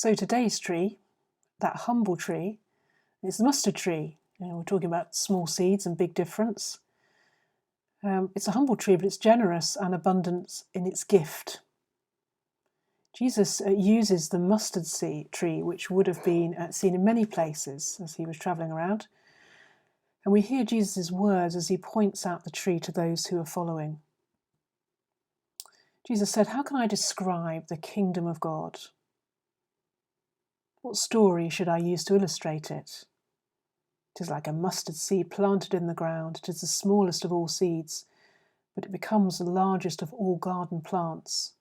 So today's tree, that humble tree, is the mustard tree. We're talking about small seeds and big difference. It's a humble tree, but it's generous and abundant in its gift. Jesus uses the mustard seed tree, which would have been seen in many places as he was travelling around. And we hear Jesus' words as he points out the tree to those who are following. Jesus said, "How can I describe the kingdom of God? What story should I use to illustrate it? It is like a mustard seed planted in the ground. It is the smallest of all seeds, but it becomes the largest of all garden plants.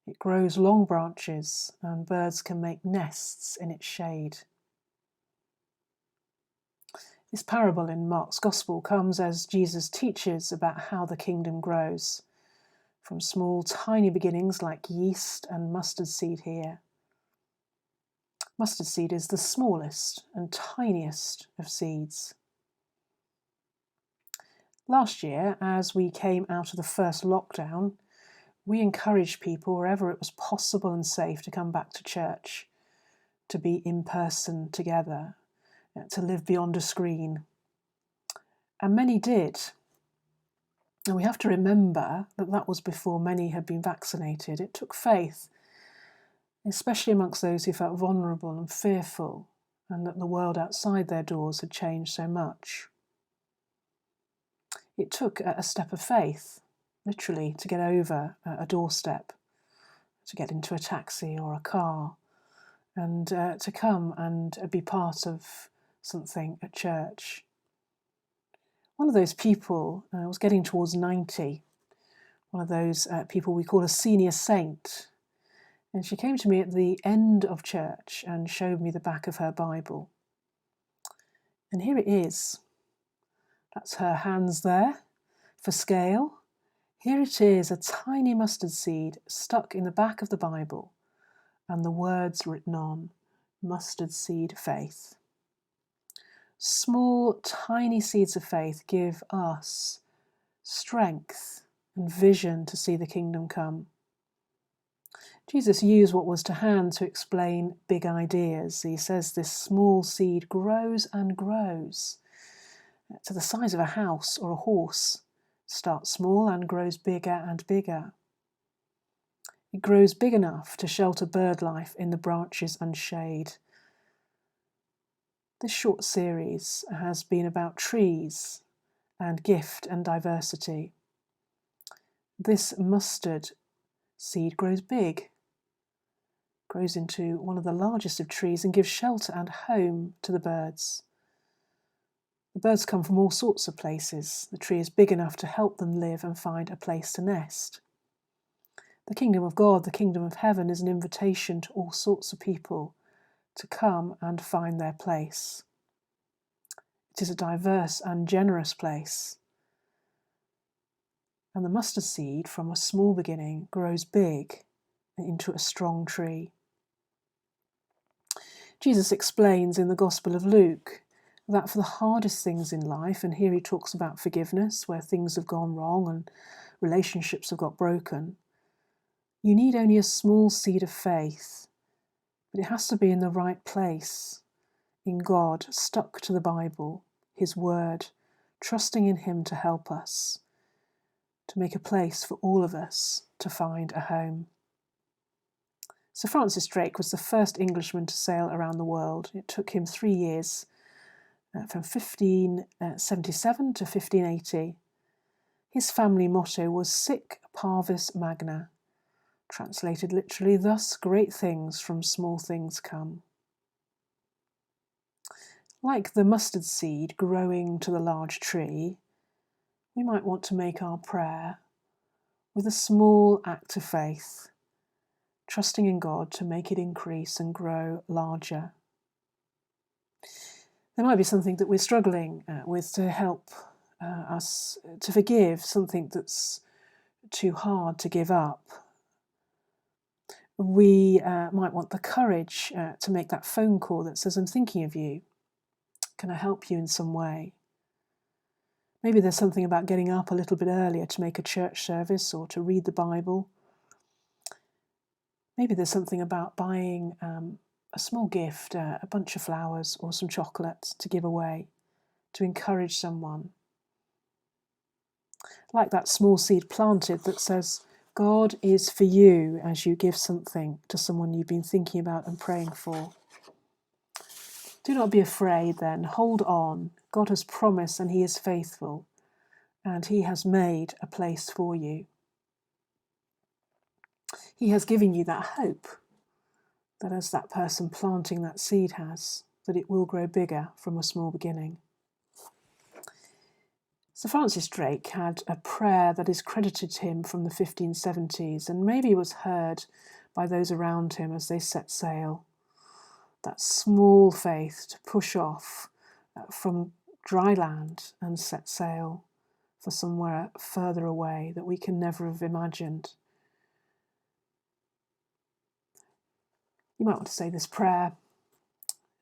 It grows long branches, and birds can make nests in its shade." This parable in Mark's Gospel comes as Jesus teaches about how the kingdom grows, from small, tiny beginnings like yeast and mustard seed here. Mustard seed is the smallest and tiniest of seeds. Last year, as we came out of the first lockdown, we encouraged people wherever it was possible and safe to come back to church, to be in person together, to live beyond a screen. And many did. And we have to remember that that was before many had been vaccinated. It took faith, especially amongst those who felt vulnerable and fearful, and that the world outside their doors had changed so much. It took a step of faith, literally, to get over a doorstep, to get into a taxi or a car, and to come and be part of something at church. One of those people was getting towards 90, one of those people we call a senior saint, and she came to me at the end of church and showed me the back of her Bible. And here it is. That's her hands there for scale. Here it is, a tiny mustard seed stuck in the back of the Bible, and the words written on, mustard seed faith. Small, tiny seeds of faith give us strength and vision to see the kingdom come. Jesus used what was to hand to explain big ideas. He says this small seed grows and grows to the size of a house or a horse. Starts small and grows bigger and bigger. It grows big enough to shelter bird life in the branches and shade. This short series has been about trees and gift and diversity. This mustard seed grows big, grows into one of the largest of trees and gives shelter and home to the birds. The birds come from all sorts of places. The tree is big enough to help them live and find a place to nest. The kingdom of God, the kingdom of heaven, is an invitation to all sorts of people to come and find their place. It is a diverse and generous place. And the mustard seed, from a small beginning, grows big into a strong tree. Jesus explains in the Gospel of Luke that for the hardest things in life, and here he talks about forgiveness, where things have gone wrong and relationships have got broken, you need only a small seed of faith, but it has to be in the right place, in God, stuck to the Bible, his word, trusting in him to help us, to make a place for all of us to find a home. Sir Francis Drake was the first Englishman to sail around the world. It took him 3 years, from 1577 to 1580. His family motto was Sic Parvis Magna, translated literally, thus great things from small things come. Like the mustard seed growing to the large tree, we might want to make our prayer with a small act of faith, trusting in God to make it increase and grow larger. There might be something that we're struggling with to help us to forgive, something that's too hard to give up. We might want the courage to make that phone call that says, "I'm thinking of you. Can I help you in some way?" Maybe there's something about getting up a little bit earlier to make a church service or to read the Bible. Maybe there's something about buying a small gift, a bunch of flowers or some chocolate to give away, to encourage someone. Like that small seed planted that says, God is for you as you give something to someone you've been thinking about and praying for. Do not be afraid then, hold on. God has promised and He is faithful, and He has made a place for you. He has given you that hope, that as that person planting that seed has, that it will grow bigger from a small beginning. Sir Francis Drake had a prayer that is credited to him from the 1570s and maybe was heard by those around him as they set sail. That small faith to push off from dry land and set sail for somewhere further away that we can never have imagined. You might want to say this prayer.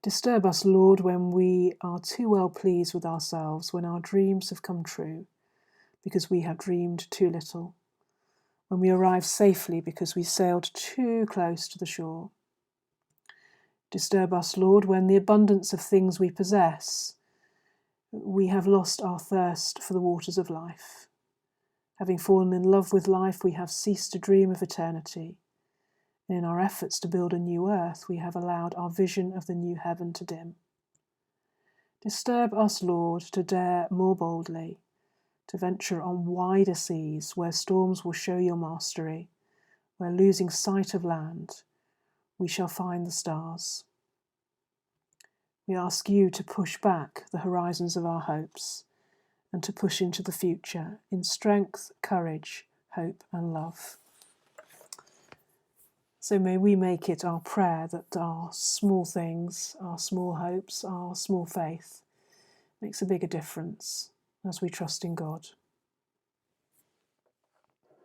Disturb us, Lord, when we are too well pleased with ourselves, when our dreams have come true, because we have dreamed too little, when we arrive safely because we sailed too close to the shore. Disturb us, Lord, when the abundance of things we possess, we have lost our thirst for the waters of life. Having fallen in love with life, we have ceased to dream of eternity. And in our efforts to build a new earth, we have allowed our vision of the new heaven to dim. Disturb us, Lord, to dare more boldly, to venture on wider seas where storms will show your mastery, where losing sight of land, we shall find the stars. We ask you to push back the horizons of our hopes and to push into the future in strength, courage, hope and love. So may we make it our prayer that our small things, our small hopes, our small faith makes a bigger difference as we trust in God.